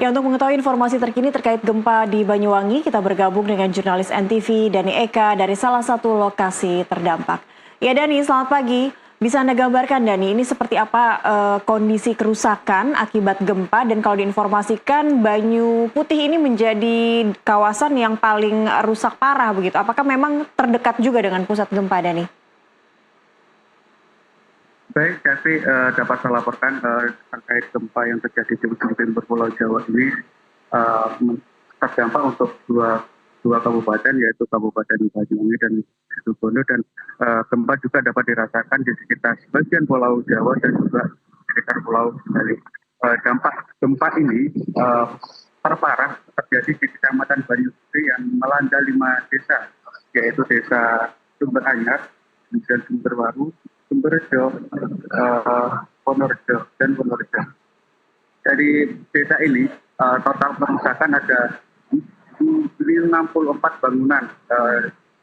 Ya, untuk mengetahui informasi terkini terkait gempa di Banyuwangi, kita bergabung dengan jurnalis NTV Dani Eka dari salah satu lokasi terdampak. Ya Dani, selamat pagi. Bisa Anda gambarkan Dani, ini seperti apa kondisi kerusakan akibat gempa dan kalau diinformasikan Banyu Putih ini menjadi kawasan yang paling rusak parah begitu. Apakah memang terdekat juga dengan pusat gempa Dani? Baik, Katri, dapat saya laporkan terkait gempa yang terjadi di ujung timur Pulau Jawa ini eh, terdampak untuk dua kabupaten, yaitu Kabupaten Banyuwangi dan Situbondo, dan gempa juga dapat dirasakan di sekitar sebagian Pulau Jawa dan juga sekitar Pulau Bali. Dampak gempa ini terparah terjadi di Kecamatan Banyu Putih yang melanda 5 desa, yaitu Desa Sumber Anyar, dan Sumber Waru, Sumberjo, Wonorejo, dan Wonorejo. Dari desa ini total kerusakan ada 64 bangunan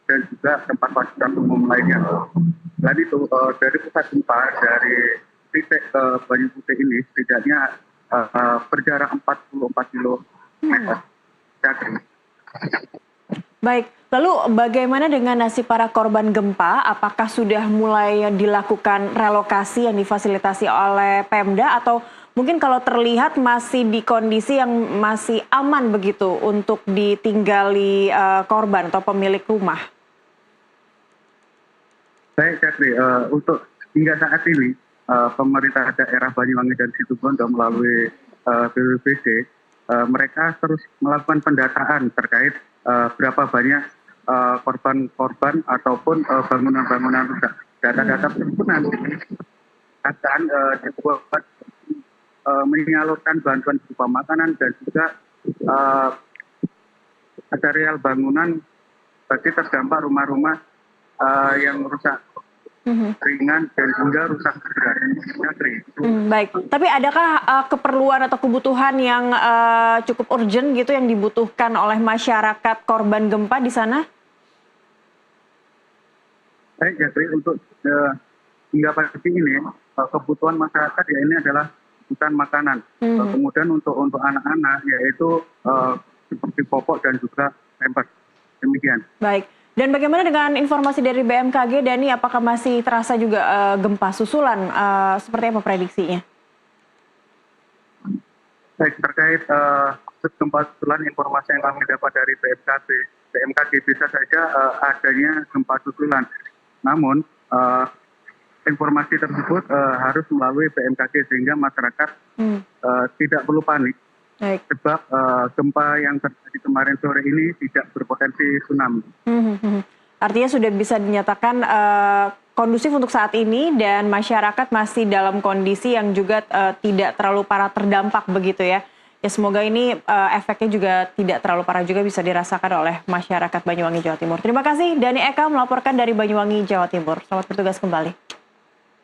dan juga tempat fasilitas umum lainnya. Selain itu dari pusat gempa dari titik Banyu Putih ini setidaknya berjarak 44 kilometer. Baik, lalu bagaimana dengan nasib para korban gempa? Apakah sudah mulai dilakukan relokasi yang difasilitasi oleh Pemda atau mungkin kalau terlihat masih di kondisi yang masih aman begitu untuk ditinggali korban atau pemilik rumah? Baik, Katri, untuk hingga saat ini pemerintah daerah Banyuwangi dan Situbondo melalui BPBD mereka terus melakukan pendataan terkait berapa banyak korban-korban ataupun bangunan-bangunan rusak. Data-data tersebut nanti akan dibuat menyalurkan bantuan berupa makanan dan juga material bangunan bagi terdampak rumah-rumah yang rusak ringan dan juga rusak berat. Baik, tapi adakah keperluan atau kebutuhan yang cukup urgent gitu yang dibutuhkan oleh masyarakat korban gempa di sana? Baik, jadi untuk hingga pagi ini kebutuhan masyarakat ya ini adalah kebutuhan makanan. Kemudian untuk anak-anak yaitu seperti popok dan juga pampers. Demikian. Baik. Dan bagaimana dengan informasi dari BMKG, Dani? Apakah masih terasa juga gempa susulan? Seperti apa prediksinya? Baik, terkait gempa susulan, informasi yang kami dapat dari BMKG bisa saja adanya gempa susulan. Namun informasi tersebut harus melalui BMKG sehingga masyarakat tidak perlu panik. Baik. Sebab gempa yang terjadi kemarin sore ini tidak berpotensi tsunami. Artinya sudah bisa dinyatakan kondusif untuk saat ini dan masyarakat masih dalam kondisi yang juga tidak terlalu parah terdampak begitu ya. Ya semoga ini efeknya juga tidak terlalu parah juga bisa dirasakan oleh masyarakat Banyuwangi, Jawa Timur. Terima kasih Dani Eka melaporkan dari Banyuwangi, Jawa Timur. Selamat bertugas kembali.